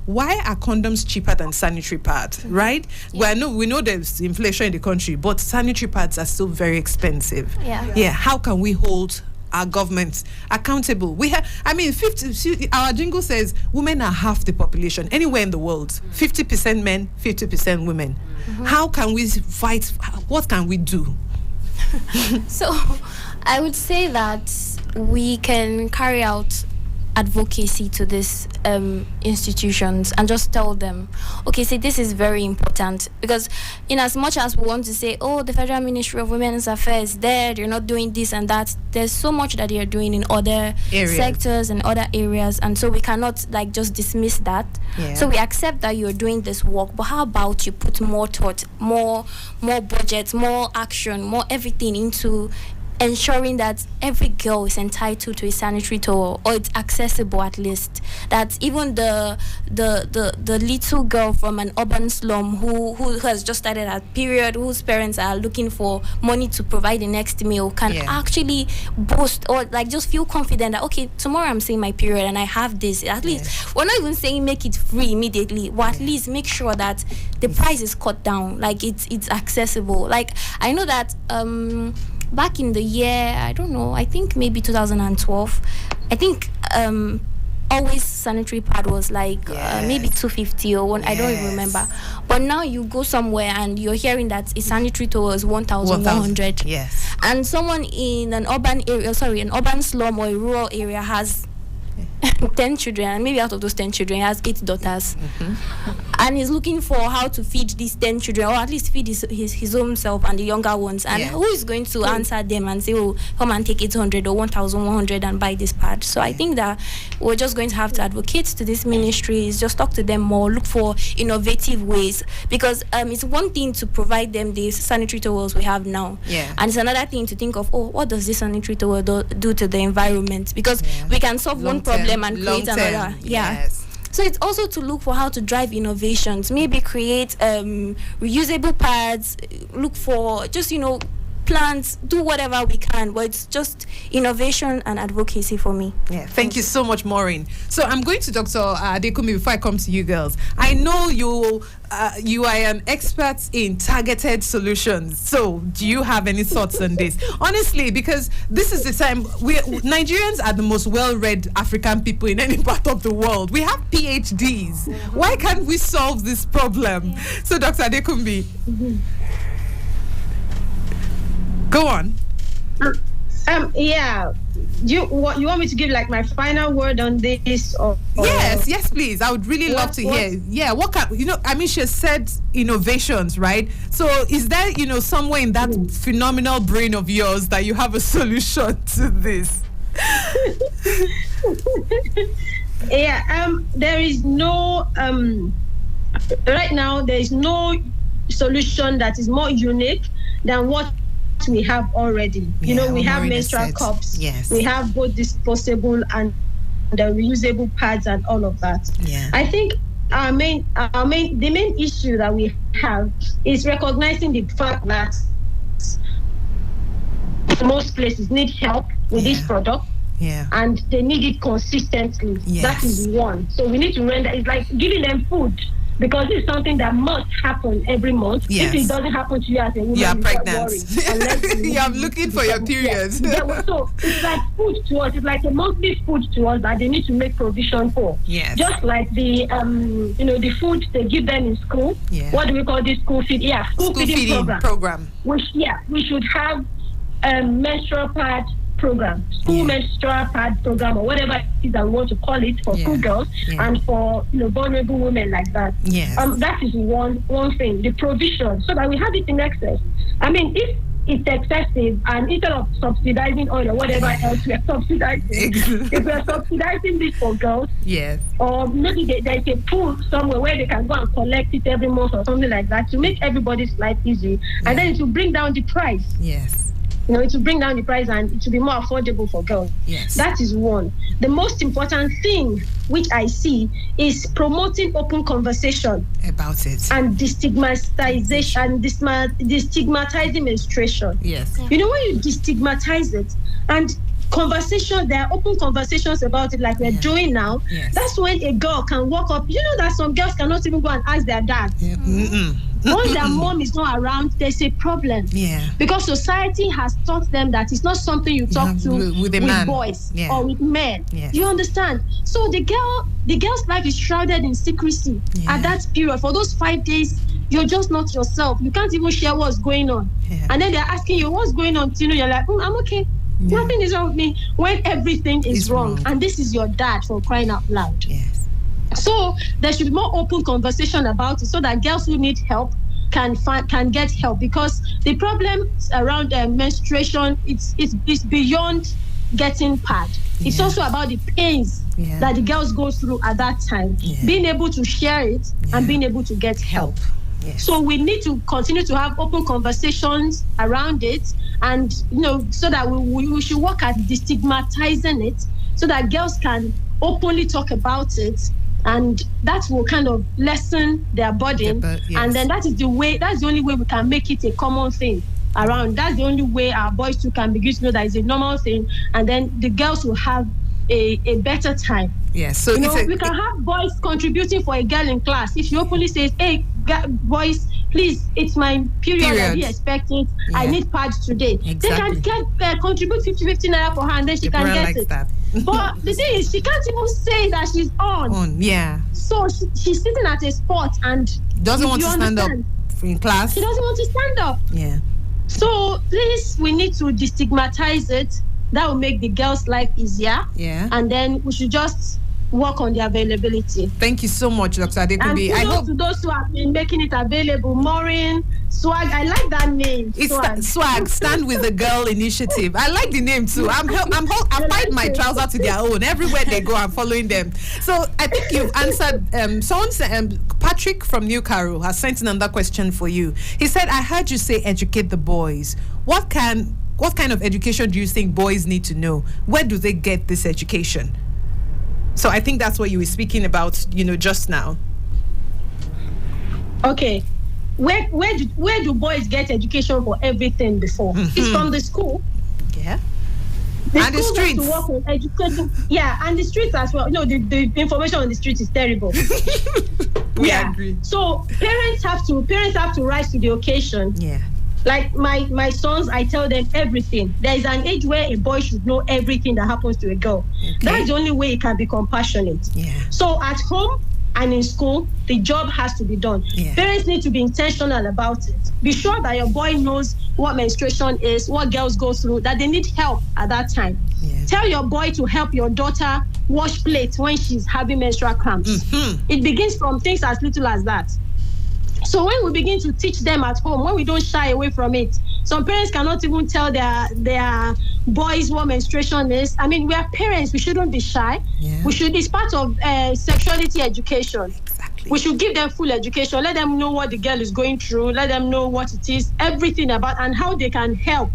why are condoms cheaper than sanitary pads, right? Yeah. Well, we know there's inflation in the country, but sanitary pads are still very expensive. Yeah. How can we hold our government accountable? We have, I mean, our jingle says women are half the population anywhere in the world. 50% men, 50% women. Mm-hmm. How can we fight? What can we do? So I would say that we can carry out advocacy to these institutions and just tell them, okay, see, this is very important, because in as much as we want to say, oh, the Federal Ministry of Women's Affairs, they're not doing this and that, there's so much that they are doing in other sectors and other areas, and so we cannot like just dismiss that. So we accept that you're doing this work, but how about you put more thought, more budgets, more action, more everything into ensuring that every girl is entitled to a sanitary towel, or it's accessible at least. That even the little girl from an urban slum who has just started her period, whose parents are looking for money to provide the next meal, can actually boast or like just feel confident that, okay, tomorrow I'm seeing my period and I have this. At least we're not even saying make it free immediately, but at least make sure that the price is cut down, like it's accessible. Like I know that back in the year, I don't know, I think maybe 2012, I think always sanitary pad was like maybe 250 or one, I don't even remember. But now you go somewhere and you're hearing that a sanitary towel is 1,100. Yes. And someone in an urban area, an urban slum or a rural area has 10 children, and maybe out of those 10 children, he has 8 daughters. And he's looking for how to feed these 10 children, or at least feed his own self and the younger ones. And who is going to answer them and say, oh, come and take 800 or 1,100 and buy this pad? So I think that we're just going to have to advocate to these ministries, just talk to them more, look for innovative ways. Because it's one thing to provide them these sanitary towels we have now. And it's another thing to think of, oh, what does this sanitary towel do to the environment? Because we can solve one problem and create another. So it's also to look for how to drive innovations, maybe create reusable pads, look for just, plants, do whatever we can, but it's just innovation and advocacy for me. Thank you so much, Maureen. So I'm going to Dr. Adekumi before I come to you girls. I know you are an expert in targeted solutions. So do you have any thoughts on this? Honestly, because this is the time Nigerians are the most well-read African people in any part of the world. We have PhDs. Why can't we solve this problem? So Dr. Adekumi. Go on. You want me to give like my final word on this? Or yes, please. I would really love to hear. Yeah, what can she said innovations, right? So is there somewhere in that phenomenal brain of yours that you have a solution to this? There is no right now. There is no solution that is more unique than what we have already. We have menstrual cups. We have both disposable and the reusable pads and all of that. I think the main issue that we have is recognizing the fact that most places need help with this product. And they need it consistently. That is one. So we need to render. It's like giving them food, because it's something that must happen every month. If it doesn't happen to you as a woman, you are pregnant. I'm looking for your period. So it's like food to us. It's like a monthly food to us that they need to make provision for. Just like the the food they give them in school. What do we call this? School feed? School feeding program. We should have menstrual pad program, school menstrual pad program, or whatever it is that we want to call it for school girls and for vulnerable women like that. That is one thing, the provision, so that we have it in excess. I mean, if it's excessive, and instead of subsidizing oil or whatever else we are subsidizing, if we are subsidizing this for girls, or maybe there's a pool somewhere where they can go and collect it every month or something like that to make everybody's life easy, and then it will bring down the price. It will bring down the price and it will be more affordable for girls. That is one. The most important thing which I see is promoting open conversation about it and destigmatization, destigmatizing menstruation. When you destigmatize it and conversation, there are open conversations about it like we're doing now. That's when a girl can walk up. That some girls cannot even go and ask their dad. Once their mom is not around, there's a problem. Because society has taught them that it's not something you talk to with boys or with men. You understand? So the girl's life is shrouded in secrecy at that period. For those 5 days, you're just not yourself. You can't even share what's going on. And then they're asking you, what's going on? You're like, I'm okay. Nothing is wrong with me, when everything is wrong. And this is your dad, for crying out loud. So there should be more open conversation about it, so that girls who need help can get help, because the problem around menstruation, it's beyond getting pad. It's also about the pains that the girls go through at that time, being able to share it and being able to get help. So we need to continue to have open conversations around it, and so that we should work at destigmatizing it, so that girls can openly talk about it, and that will kind of lessen their burden. And then that's the only way we can make it a common thing around. That's the only way our boys too can begin to know that it's a normal thing, and then the girls will have a better time. So we can have boys contributing for a girl in class. If she openly says, hey boys, please, it's my period. I be expecting. I need pads today. They can contribute 50 naira for her, and then she can get it. But the thing is, she can't even say that she's on. So she's sitting at a spot and doesn't want to stand up in class. She doesn't want to stand up. So please, we need to destigmatize it, That will make the girls' life easier. Yeah. And then we should just work on the availability. Thank you so much, Dr. Adekunbi. And kudos to those who have been making it available. Maureen, Swag, I like that name. It's Swag, Stand with the Girl Initiative. I like the name too. I'm tying my trousers to their own. Everywhere they go, I'm following them. So I think you've answered. Someone said, Patrick from New Carroll has sent in another question for you. He said, I heard you say educate the boys. What kind of education do you think boys need to know? Where do they get this education? So I think that's what you were speaking about, just now. Okay. Where do boys get education for everything before? Mm-hmm. It's from the school. Yeah. The streets. To work with education. Yeah, and the streets as well. The information on the streets is terrible. We agree. So parents have to rise to the occasion. Yeah. Like my sons, I tell them everything. There is an age where a boy should know everything that happens to a girl. Okay. That's the only way he can be compassionate. Yeah. So at home and in school, the job has to be done. Yeah. Parents need to be intentional about it. Be sure that your boy knows what menstruation is, what girls go through, that they need help at that time. Yeah. Tell your boy to help your daughter wash plates when she's having menstrual cramps. Mm-hmm. It begins from things as little as that. So when we begin to teach them at home, when we don't shy away from it, some parents cannot even tell their boys what menstruation is. I mean, we are parents. We shouldn't be shy. Yeah. It's part of sexuality education. Exactly. We should give them full education. Let them know what the girl is going through. Let them know what it is, everything about, and how they can help.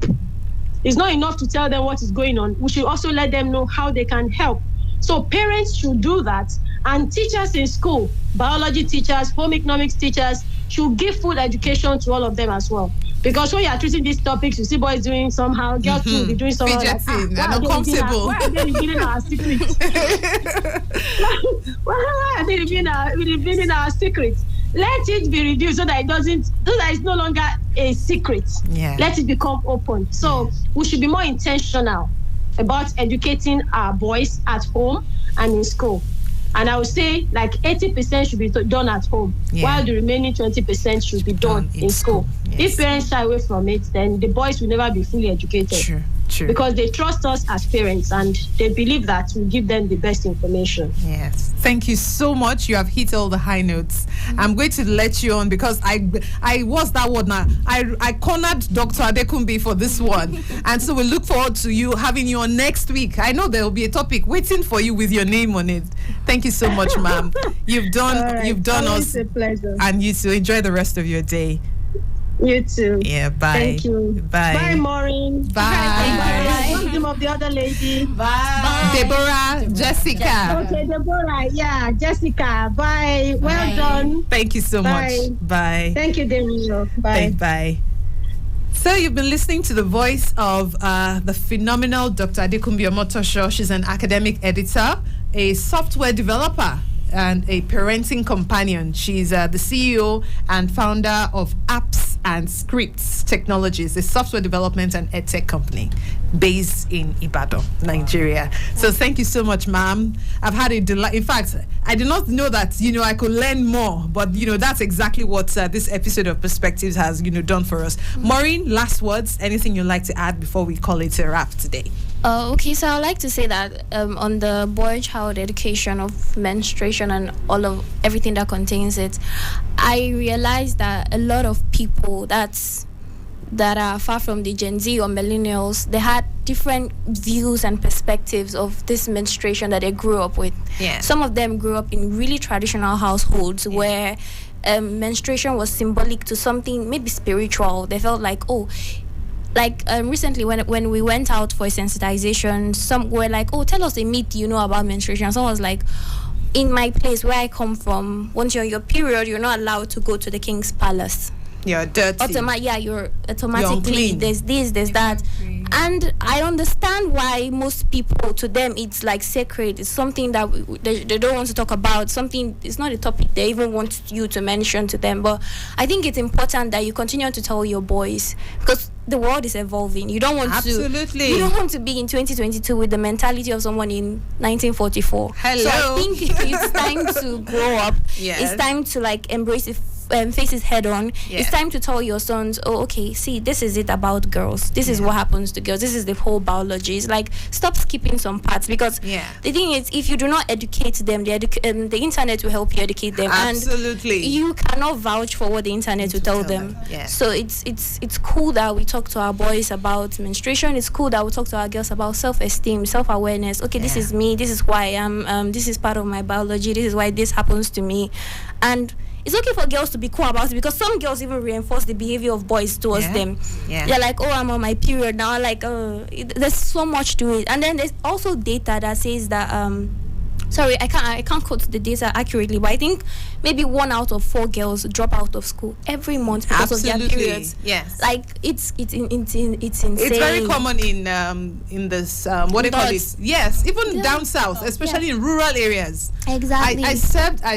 It's not enough to tell them what is going on. We should also let them know how they can help. So parents should do that. And teachers in school, biology teachers, home economics teachers, should give full education to all of them as well. Because when you are treating these topics, you see boys doing somehow, girls too will be doing somehow. Fidgeting and uncomfortable. Why are they revealing our secrets? Why are they revealing our secrets? Let it be reduced so that it's no longer a secret. Yeah. Let it become open. So we should be more intentional about educating our boys at home and in school. And I would say like 80% should be done at home, while the remaining 20% should be done in school. Yes. If parents shy away from it, then the boys will never be fully educated. True. Because they trust us as parents and they believe that we give them the best information. Yes. Thank you so much. You have hit all the high notes. I'm going to let you on because I was that word now. I cornered Dr. Adekunbi for this one. And so we look forward to you having you on next week. I know there will be a topic waiting for you with your name on it. Thank you so much, ma'am. You've done us. A pleasure. And you too. Enjoy the rest of your day. You too. Yeah, bye. Thank you. Bye. Bye, Maureen. Bye. What's the name of the other lady? Bye. Deborah, Jessica. Okay, Deborah. Yeah, Jessica. Bye. Well done. Thank you so much. Bye. Thank you, Deborah. Bye. Bye. So you've been listening to the voice of the phenomenal Dr. Adekunbi Omotoso. She's an academic editor, a software developer, and a parenting companion. She's the CEO and founder of Apps and Scripts Technologies, a software development and edtech company based in Ibadan, Nigeria. So thank you so much, ma'am. I've had a delight. In fact, I did not know that, I could learn more, but, that's exactly what this episode of Perspectives has, done for us. Maureen, last words, anything you'd like to add before we call it a wrap today? Okay, so I'd like to say that on the boy-child education of menstruation and all of everything that contains it, I realized that a lot of people that are far from the Gen Z or millennials, they had different views and perspectives of this menstruation that they grew up with. Yeah. Some of them grew up in really traditional households where menstruation was symbolic to something maybe spiritual. They felt like, recently when we went out for a sensitization, some were like, tell us a myth you know about menstruation. Someone was like, in my place where I come from, once you're on your period, you're not allowed to go to the king's palace. You're dirty. You're automatically, there's this, there's that. And I understand why most people, to them, it's like sacred. It's something that they don't want to talk about. It's not a topic they even want you to mention to them. But I think it's important that you continue to tell your boys, because the world is evolving. You don't want to be in 2022 with the mentality of someone in 1944. Hello. So I think it's time to grow up. Yes. It's time to embrace it. face it head on. It's time to tell your sons, oh, okay, see, this is it about girls. This is what happens to girls. This is the whole biology. It's like, stop skipping some parts, because the thing is, if you do not educate them, the internet will help you educate them. Absolutely. And you cannot vouch for what the internet will tell them. So it's cool that we talk to our boys about menstruation. It's cool that we talk to our girls about self-esteem, self-awareness. Okay, this is me. This is who I am. This is part of my biology. This is why this happens to me. And it's okay for girls to be cool about it, because some girls even reinforce the behavior of boys towards them. They're like, oh, I'm on my period now. Like, there's so much to it. And then there's also data that says that sorry, I can't quote the data accurately, but I think maybe 1 out of 4 girls drop out of school every month because of their periods. Yes, like it's insane. It's very common in this what they call it. Yes, even down south, especially in rural areas. Exactly. I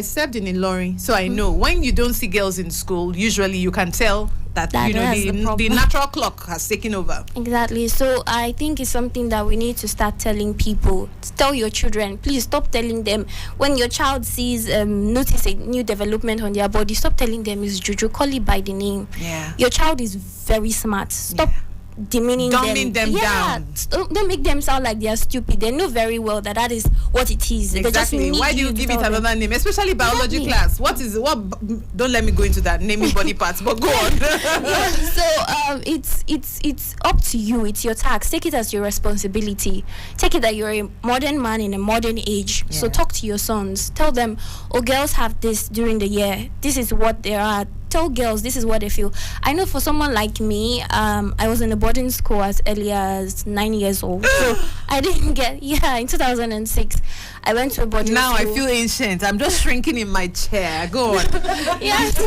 served in Ilorin, so I know when you don't see girls in school, usually you can tell that you know the natural clock has taken over. Exactly. So I think it's something that we need to start telling people. Tell your children, please stop telling them when your child sees notice a new development on their body, stop telling them it's juju. Call it by the name. Your child is very smart. Stop dumbing them down. Don't make them sound like they are stupid. They know very well that is what it is. Exactly. Why do you give it another name, especially biology class? What don't let me go into that naming body parts, but go on. So it's up to you. It's your task. Take it as your responsibility. Take it that you're a modern man in a modern age. So talk to your sons. Tell them, oh, girls have this during the year. This is what they are. Tell girls this is what they feel. I know for someone like me, I was in a boarding school as early as 9 years old. So I didn't get in 2006. I went to a boarding school. Now I feel ancient. I'm just shrinking in my chair. Go on. So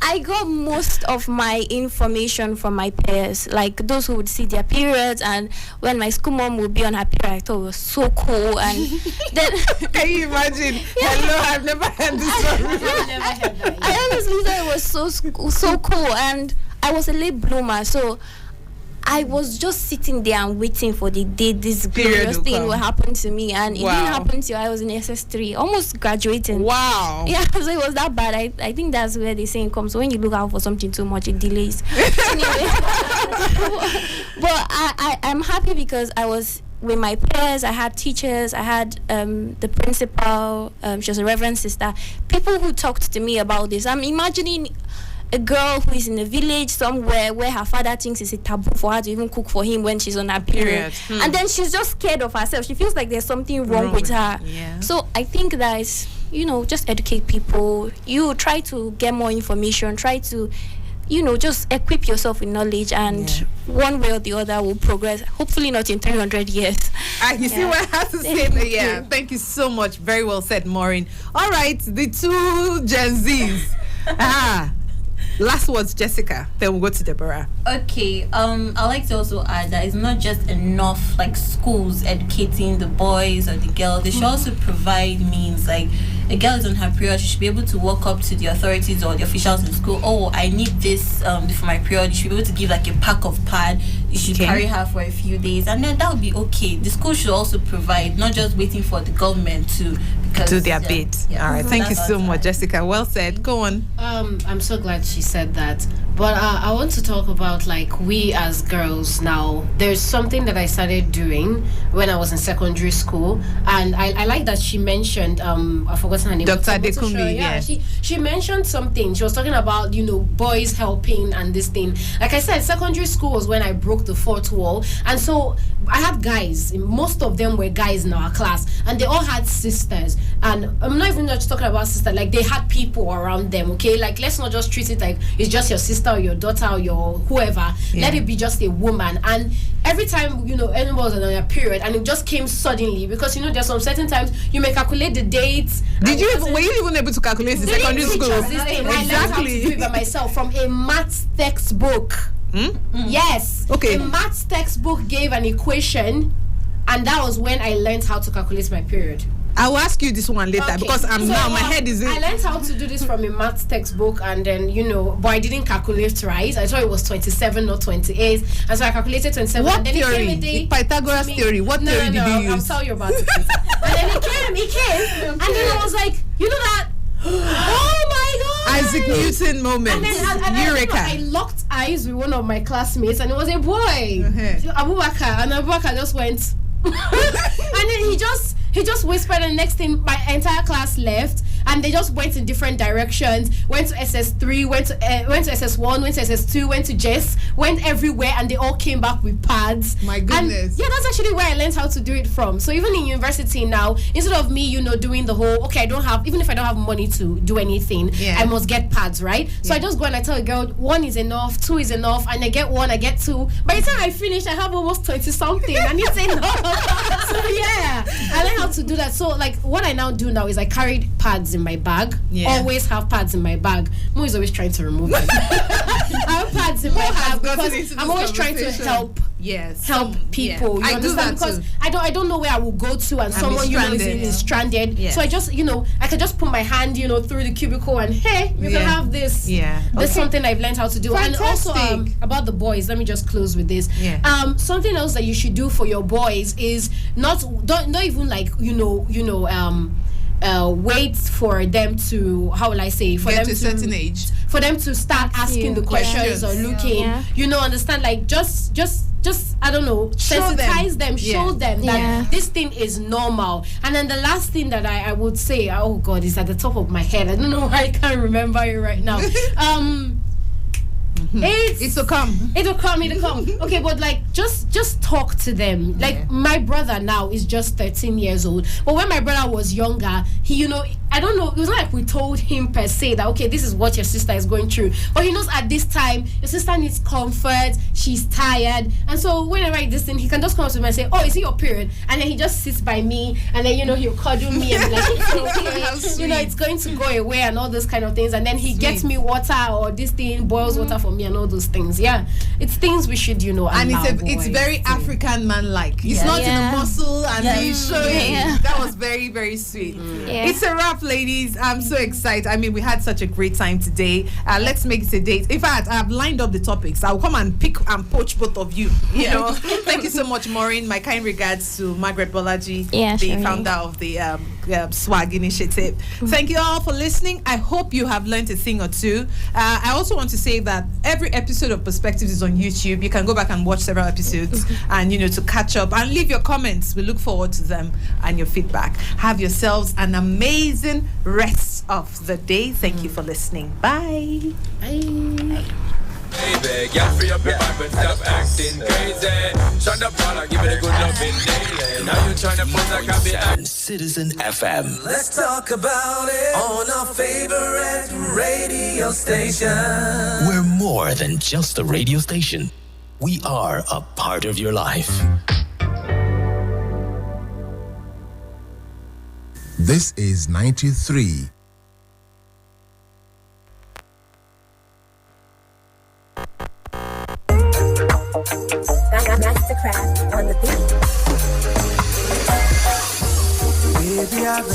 I got most of my information from my peers, like those who would see their periods, and when my school mom would be on her period, I thought it was so cool. And then can you imagine? Hello, I've never heard this story. I honestly thought it was so cool, and I was a late bloomer, so I was just sitting there and waiting for the day this glorious thing will happen to me, and it didn't happen till I was in SS3, almost graduating. Wow. Yeah, so it was that bad. I think that's where the saying comes. When you look out for something too much, it delays. Anyway, but I'm happy because I was with my peers. I had teachers. I had the principal. She was a reverend sister. People who talked to me about this. I'm imagining a girl who is in a village somewhere where her father thinks it's a taboo for her to even cook for him when she's on her period. And then she's just scared of herself. She feels like there's something wrong with her. So I think that is, just educate people. You try to get more information. Try to, just equip yourself with knowledge, and one way or the other will progress. Hopefully not in 300 years. You see what I have to say? Thank you so much. Very well said, Maureen. All right, the two Gen Zs. Last words, Jessica. Then we'll go to Deborah. Okay. I'd like to also add that it's not just enough like schools educating the boys or the girls. They should also provide means. Like a girl is on her period, she should be able to walk up to the authorities or the officials in school. Oh, I need this for my period. You should be able to give like a pack of pad. You should carry her for a few days, and then that would be okay. The school should also provide, not just waiting for the government to do their bit. All right, thank you so much, Jessica. Well said. Go on. I'm so glad she said that. But I want to talk about like we as girls now. There's something that I started doing when I was in secondary school, and I like that she mentioned I forgot her name. Dr. Adekunbi. Yeah, she mentioned something. She was talking about boys helping and this thing. Like I said, secondary school was when I broke the fourth wall, and so I had guys. Most of them were guys in our class, and they all had sisters. And I'm not even just talking about sisters. Like they had people around them. Okay, like let's not just treat it like it's just your sister or your daughter or your whoever. Let it be just a woman. And every time anyone was on a period, and it just came suddenly, because there's some certain times you may calculate the dates. Were you even able to calculate the secondary school? Exactly. I learned how to do it by myself from a maths textbook. Yes. Okay. A maths textbook gave an equation, and that was when I learned how to calculate my period. I will ask you this one later, because my head is in. I learned how to do this from a maths textbook, and then but I didn't calculate right. I thought it was 27, not 28, and so I calculated 27. What and then theory? The Pythagoras theory. What theory did you use? I'll tell you about it. And then it came, and then I was like, that. Oh my God! Isaac Newton moment. And then Eureka. I locked eyes with one of my classmates, and it was a boy, Abubakar, and Abubakar just went, and then he just whispered, and the next thing, my entire class left, and they just went in different directions. Went to SS3, went to SS1, went to SS2, went to JES, went everywhere, and they all came back with pads. My goodness. And yeah, that's actually where I learned how to do it from. So even in university now, instead of me, doing the whole, okay, even if I don't have money to do anything, I must get pads, right? So I just go and I tell a girl, 1 is enough, 2 is enough, and I get 1, I get 2. By the time I finish, I have almost 20 something, and it's enough. So yeah, I learned how to do that. So like what I now do now is I carried pads in my bag. Always have pads in my bag. Mo is always trying to remove them. I have pads in my bag because I'm always trying to help people. I do that because too. I don't know where I will go to, and someone is stranded. So I just I can just put my hand through the cubicle and hey, you can have this. That's something I've learned how to do. Fantastic. And also about the boys, let me just close with this. Something else that you should do for your boys is not even like wait for them to, how will I say, for them to a certain age, for them to start asking the questions or looking, understand, like just I don't know, sensitize them, show them that this thing is normal. And then the last thing that I would say, oh God, is at the top of my head. I don't know why I can't remember it right now. It'll come. Okay, but like just talk to them. Like my brother now is just 13 years old, but when my brother was younger, he I don't know, it was not like we told him per se that okay, this is what your sister is going through, but he knows at this time your sister needs comfort, she's tired, and so whenever I this thing, he can just come up to me and say, oh, is it your period? And then he just sits by me, and then he'll cuddle me and be like, it's okay, it's going to go away and all those kind of things, and then he gets me water, or this thing boils water for me and all those things. It's things we should and it's very African man like. It's not in the muscle and he's showing. That was very, very sweet. It's a wrap, ladies. I'm so excited. I mean, we had such a great time today. Let's make it a date. In fact, I've lined up the topics. I'll come and pick and poach both of you. Thank you so much, Maureen. My kind regards to Margaret Bolaji, the founder of the Swag Initiative. Thank you all for listening. I hope you have learned a thing or two. I also want to say that every episode of Perspectives is on YouTube. You can go back and watch several episodes and to catch up and leave your comments. We look forward to them and your feedback. Have yourselves an amazing rest of the day. Thank you for listening. Bye. Baby, get free up your vibe and stop acting crazy. Shut up, Paula, give it a good loving daily. Now you trying to pose like I be on Citizen FM. Let's talk about it on our favorite radio station. We're more than just a radio station. We are a part of your life. This is 93. Mastercraft on the beat. Baby, I've been